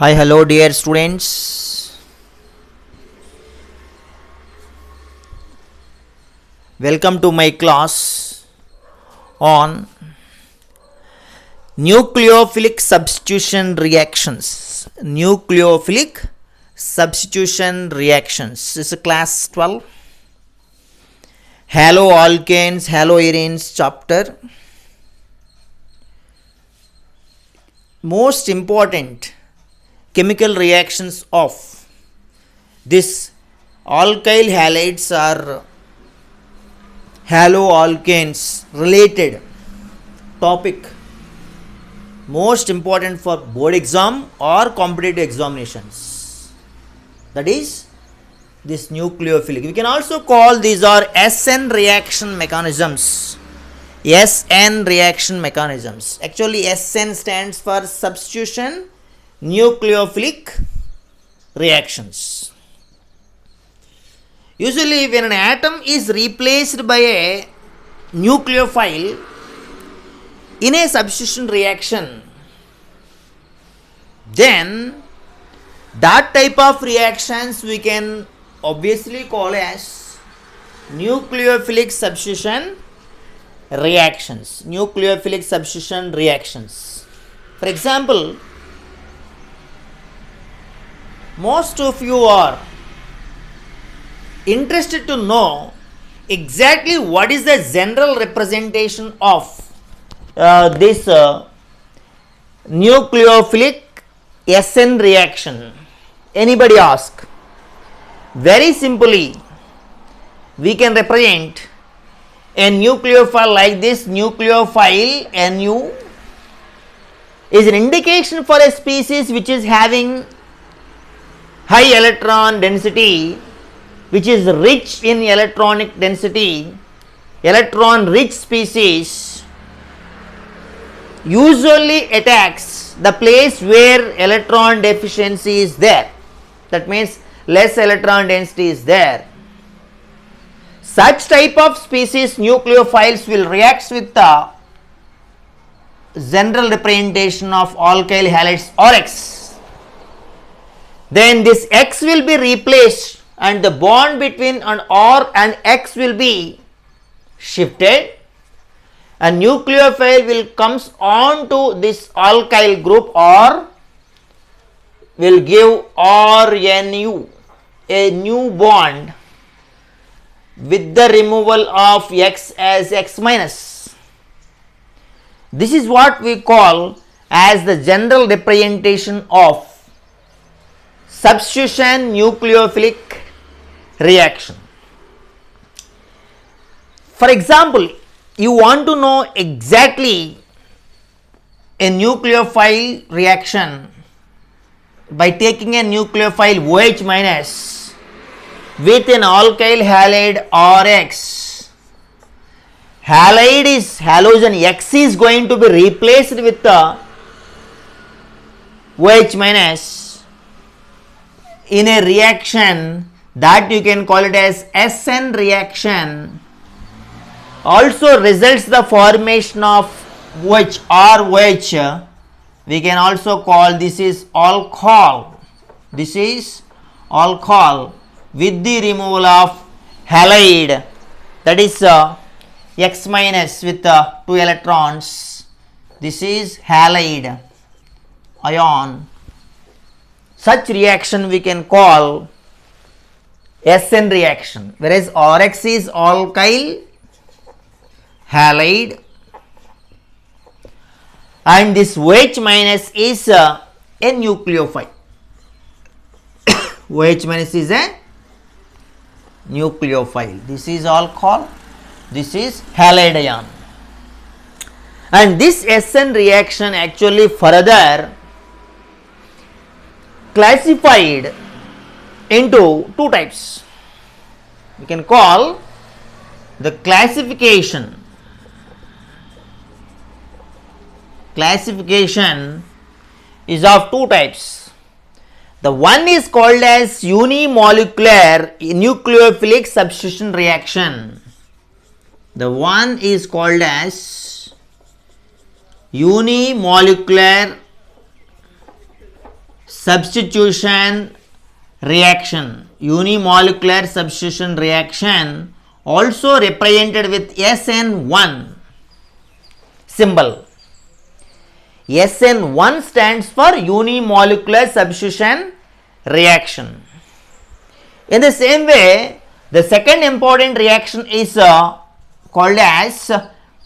Hi, hello dear students. Welcome to my class on nucleophilic substitution reactions. Nucleophilic substitution reactions. This is class 12. Haloalkanes, haloarenes chapter. Most important chemical reactions of this alkyl halides are haloalkanes related topic, most important for board exam or competitive examinations, that is this nucleophilic. We can also call these are SN reaction mechanisms. SN reaction mechanisms. Actually SN stands for substitution nucleophilic reactions. Usually when an atom is replaced by a nucleophile in a substitution reaction, then that type of reactions we can obviously call as nucleophilic substitution reactions. Nucleophilic substitution reactions. For example, most of you are interested to know exactly what is the general representation of this nucleophilic SN reaction. Anybody ask? Very simply, we can represent a nucleophile like this. Nucleophile Nu is an indication for a species which is having high electron density, which is rich in electronic density. Electron rich species usually attacks the place where electron deficiency is there. That means less electron density is there. Such type of species nucleophiles will react with the general representation of alkyl halides RX. Then this X will be replaced and the bond between an R and X will be shifted. A nucleophile will comes on to this alkyl group or will give RNU, a new bond with the removal of X as X minus. This is what we call as the general representation of substitution nucleophilic reaction. For example, you want to know exactly a nucleophile reaction by taking a nucleophile OH minus with an alkyl halide RX. Halide is halogen X is going to be replaced with the OH minus in a reaction that you can call it as SN reaction. Also results the formation of OH or OH. We can also call this is alcohol. This is alcohol with the removal of halide, that is X minus with 2 electrons. This is halide ion. Such reaction we can call SN reaction, whereas RX is alkyl halide and this OH minus is a nucleophile. OH minus is a nucleophile. This is alcohol, this is halide ion. And this SN reaction actually further classified into two types. We can call the classification is of two types. The one is called as unimolecular nucleophilic substitution reaction. The one is called as unimolecular substitution reaction, unimolecular substitution reaction, also represented with SN1 symbol. SN1 stands for unimolecular substitution reaction. In the same way, the second important reaction is called as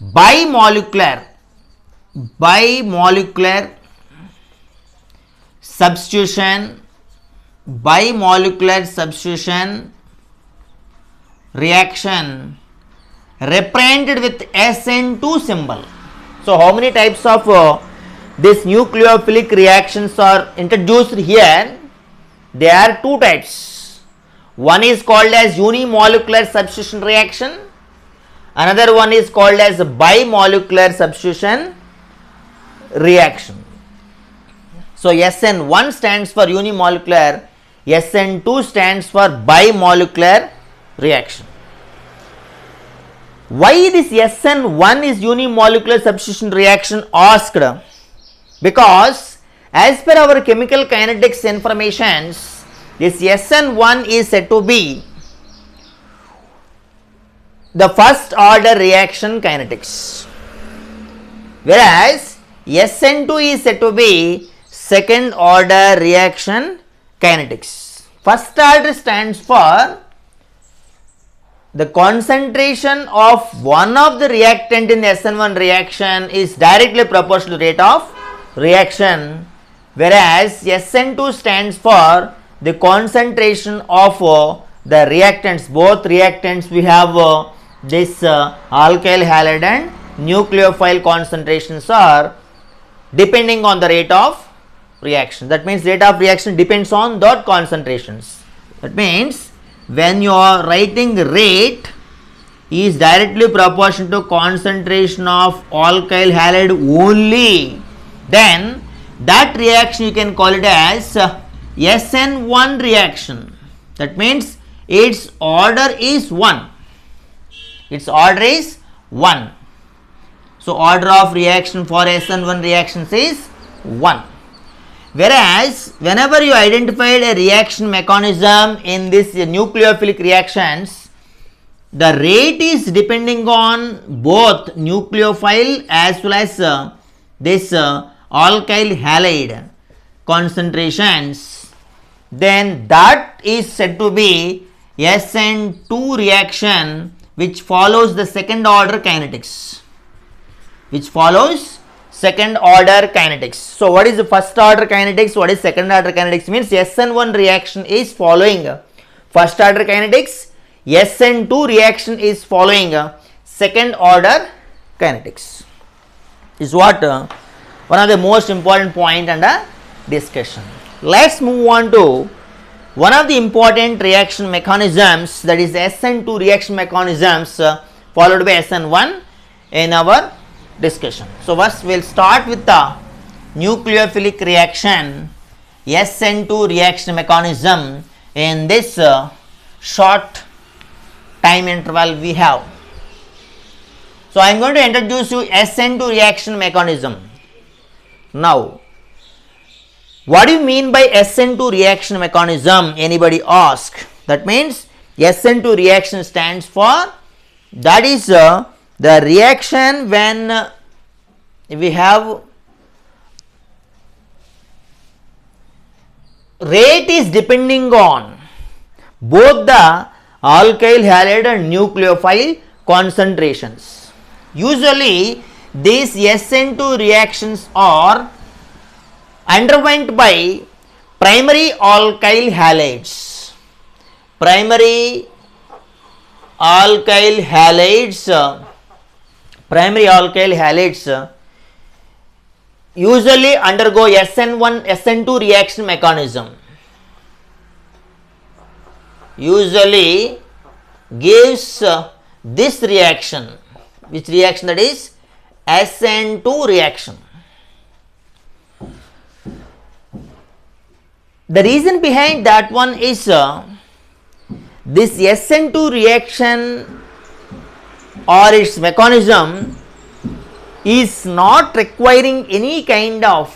bimolecular substitution reaction represented with SN2 symbol. So, how many types of this nucleophilic reactions are introduced here? There are two types. One is called as unimolecular substitution reaction. Another one is called as bimolecular substitution reaction. So, SN1 stands for unimolecular, SN2 stands for bimolecular reaction. Why this SN1 is unimolecular substitution reaction asked? Because as per our chemical kinetics informations, this SN1 is said to be the first order reaction kinetics, whereas SN2 is said to be second order reaction kinetics. First order stands for the concentration of one of the reactant in SN1 reaction is directly proportional to the rate of reaction, whereas SN2 stands for the concentration of the reactants. Both reactants we have this alkyl halide and nucleophile concentrations are depending on the rate of reaction. That means rate of reaction depends on that concentrations. That means when you are writing rate is directly proportional to concentration of alkyl halide only, then that reaction you can call it as SN1 reaction. That means its order is 1. Its order is 1. So, order of reaction for SN1 reactions is 1. Whereas, whenever you identified a reaction mechanism in this nucleophilic reactions, the rate is depending on both nucleophile as well as this alkyl halide concentrations, then that is said to be SN2 reaction, which follows the second order kinetics. So, what is the first order kinetics? What is second order kinetics? Means SN1 reaction is following first order kinetics, SN2 reaction is following second order kinetics. Is what one of the most important point under discussion. Let's move on to one of the important reaction mechanisms, that is SN2 reaction mechanisms followed by SN1 in our discussion. So, first we will start with the nucleophilic reaction SN2 reaction mechanism in this short time interval we have. So, I am going to introduce you SN2 reaction mechanism. Now, what do you mean by SN2 reaction mechanism? Anybody ask? That means SN2 reaction stands for, that is the reaction when we have rate is depending on both the alkyl halide and nucleophile concentrations. Usually these SN2 reactions are underwent by primary alkyl halides. Primary alkyl halides usually undergo SN1 SN2 reaction mechanism. Usually gives this reaction, which reaction, that is SN2 reaction. The reason behind that one is this SN2 reaction or its mechanism is not requiring any kind of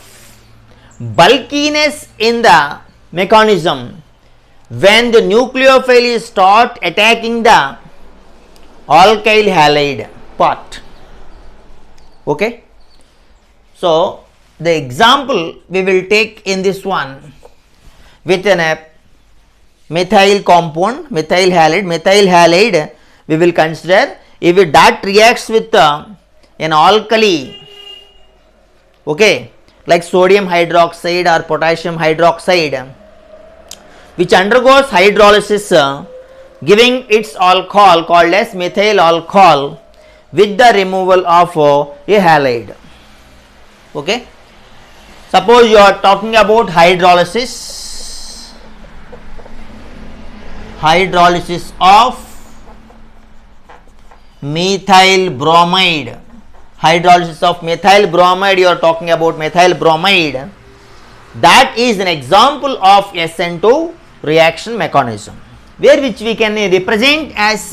bulkiness in the mechanism when the nucleophile is start attacking the alkyl halide part. Okay. So, the example we will take in this one with a methyl compound, methyl halide we will consider. If that reacts with an alkali, okay, like sodium hydroxide or potassium hydroxide, which undergoes hydrolysis, giving its alcohol called as methyl alcohol with the removal of a halide. Okay. Suppose you are talking about hydrolysis of methyl bromide. Hydrolysis of methyl bromide, you are talking about methyl bromide. That is an example of SN2 reaction mechanism, where which we can represent as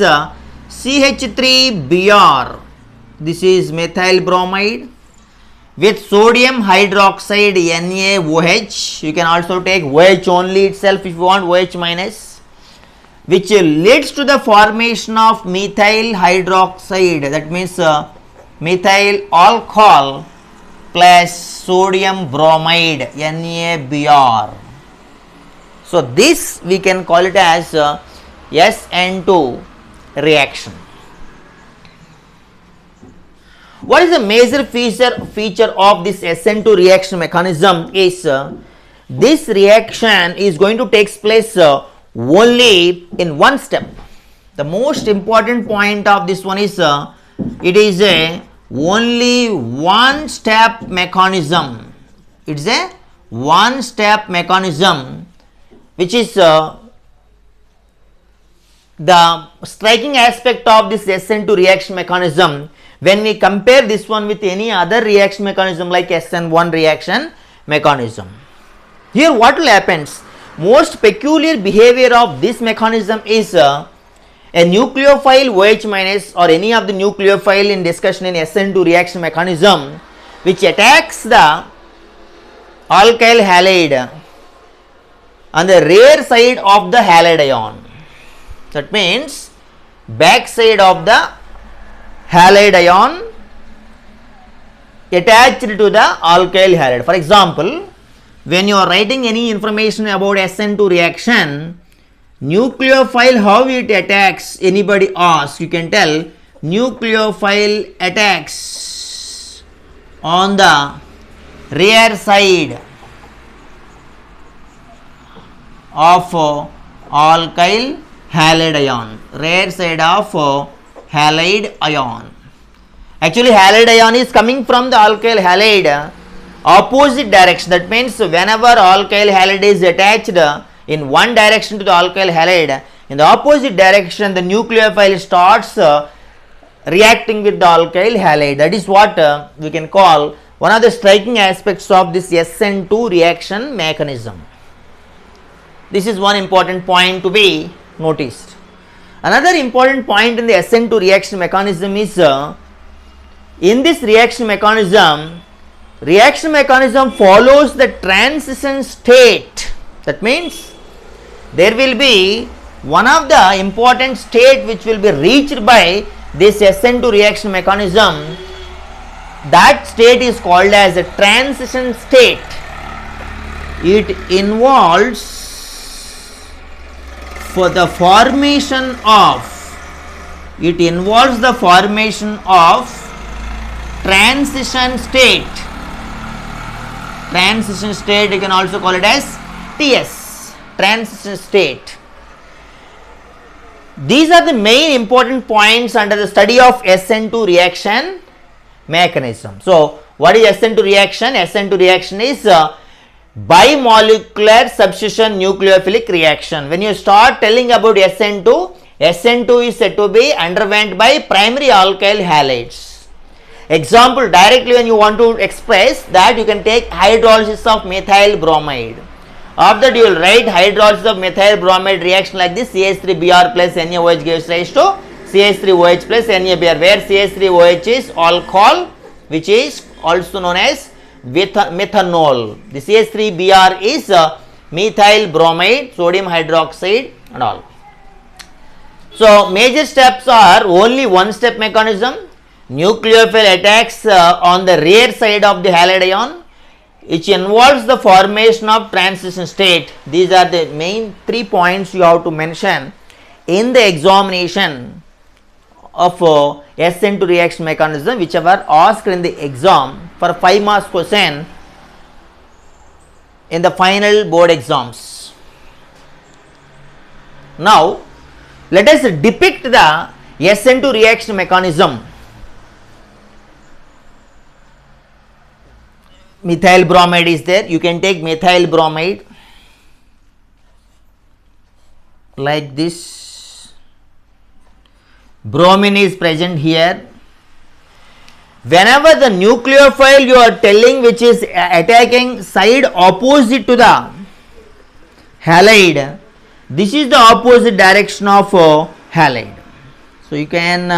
CH3Br. This is methyl bromide with sodium hydroxide NaOH. You can also take OH only itself if you want, OH minus, which leads to the formation of methyl hydroxide, that means methyl alcohol plus sodium bromide NaBr. So, this we can call it as SN2 reaction. What is the major feature of this SN2 reaction mechanism is this reaction is going to take place only in one step. The most important point of this one is it is a only one step mechanism. It is a one step mechanism, which is the striking aspect of this SN2 reaction mechanism when we compare this one with any other reaction mechanism like SN1 reaction mechanism. Here what will happen? Most peculiar behavior of this mechanism is a nucleophile OH minus or any of the nucleophile in discussion in SN2 reaction mechanism, which attacks the alkyl halide on the rear side of the halide ion. That means back side of the halide ion attached to the alkyl halide. For example, when you are writing any information about SN2 reaction, nucleophile, how it attacks, anybody asks, you can tell nucleophile attacks on the rear side of alkyl halide ion, rear side of halide ion. Actually, halide ion is coming from the alkyl halide opposite direction. That means whenever alkyl halide is attached in one direction to the alkyl halide, in the opposite direction the nucleophile starts reacting with the alkyl halide. That is what we can call one of the striking aspects of this SN2 reaction mechanism. This is one important point to be noticed. Another important point in the SN2 reaction mechanism is in this reaction mechanism follows the transition state. That means there will be one of the important state which will be reached by this SN2 reaction mechanism. That state is called as a transition state. It involves the formation of transition state. Transition state, you can also call it as TS, transition state. These are the main important points under the study of SN2 reaction mechanism. So, what is SN2 reaction? SN2 reaction is bimolecular substitution nucleophilic reaction. When you start telling about SN2 is said to be underwent by primary alkyl halides. Example, directly when you want to express that, you can take hydrolysis of methyl bromide. After that you will write hydrolysis of methyl bromide reaction like this: CH3Br plus NaOH gives rise to CH3OH plus NaBr, where CH3OH is alcohol, which is also known as with methanol. The CH3Br is methyl bromide, sodium hydroxide and all. So, major steps are only one step mechanism. Nucleophile attacks on the rear side of the halide ion, which involves the formation of transition state. These are the main 3 points you have to mention in the examination of SN2 reaction mechanism, which were asked in the exam for 5 marks question in the final board exams. Now, let us depict the SN2 reaction mechanism. Methyl bromide is there. You can take methyl bromide like this. Bromine is present here. Whenever the nucleophile you are telling which is attacking side opposite to the halide, this is the opposite direction of halide. So, you can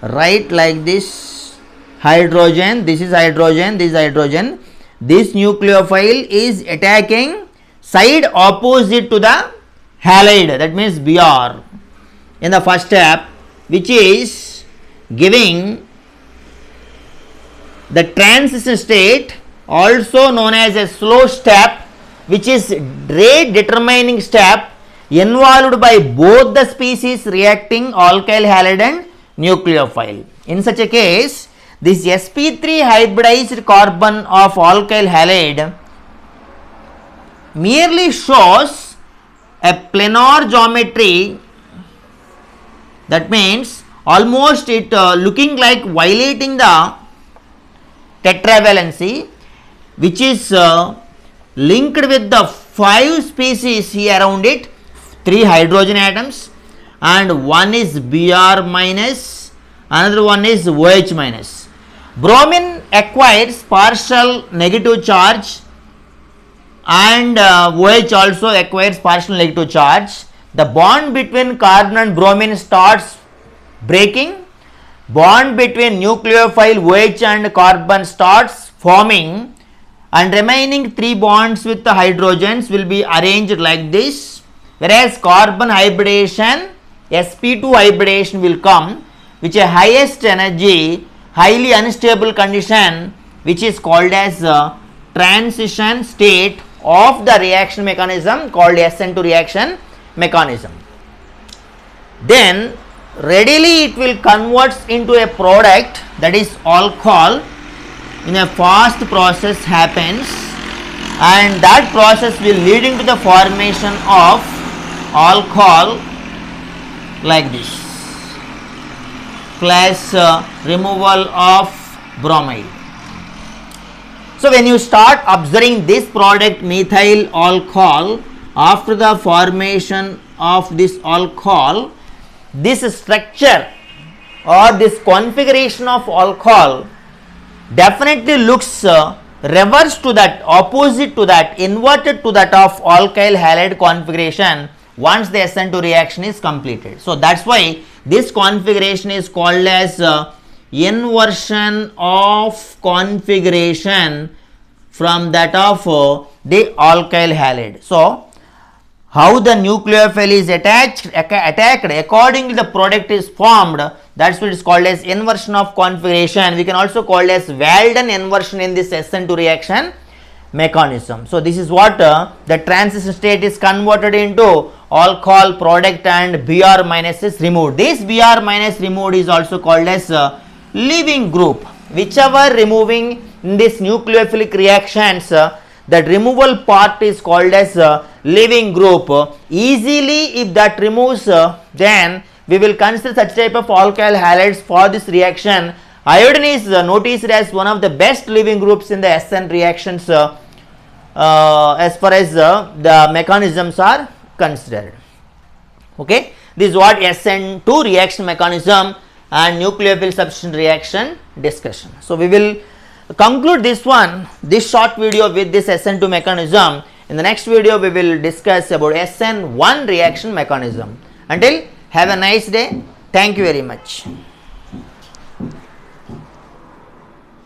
write like this: hydrogen, this is hydrogen, this is hydrogen. This nucleophile is attacking side opposite to the halide, that means Br in the first step, which is giving the transition state, also known as a slow step, which is rate determining step involved by both the species reacting alkyl halide and nucleophile. In such a case, this sp3 hybridized carbon of alkyl halide merely shows a planar geometry, that means almost it looking like violating the tetravalency, which is linked with the 5 species here around it, 3 hydrogen atoms, and one is Br minus, another one is OH minus. Bromine acquires partial negative charge and OH also acquires partial negative charge. The bond between carbon and bromine starts breaking. Bond between nucleophile OH and carbon starts forming, and remaining 3 bonds with the hydrogens will be arranged like this, whereas carbon hybridization, sp2 hybridization will come, which is highest energy, highly unstable condition, which is called as transition state of the reaction mechanism, called SN2 reaction mechanism. Then readily it will convert into a product, that is alcohol, in a fast process happens, and that process will leading to the formation of alcohol like this, plus removal of bromide. So, when you start observing this product methyl alcohol, after the formation of this alcohol, this structure or this configuration of alcohol definitely looks reverse to that, opposite to that, inverted to that of alkyl halide configuration once the SN2 reaction is completed. So, that is why this configuration is called as inversion of configuration from that of the alkyl halide. So, how the nucleophile is attacked accordingly the product is formed, that is what is called as inversion of configuration. We can also call as Walden inversion in this SN2 reaction mechanism. So, this is what the transition state is converted into alcohol product and Br minus is removed. This Br minus removed is also called as leaving group. Whichever removing in this nucleophilic reactions, that removal part is called as leaving group. Easily if that removes, then we will consider such type of alkyl halides for this reaction. Iodine is noticed as one of the best leaving groups in the SN reactions as far as the mechanisms are considered. Okay, this is what SN2 reaction mechanism and nucleophile substitution reaction discussion. So, we will conclude this short video with this SN2 mechanism. In the next video, we will discuss about SN1 reaction mechanism. Until, have a nice day. Thank you very much.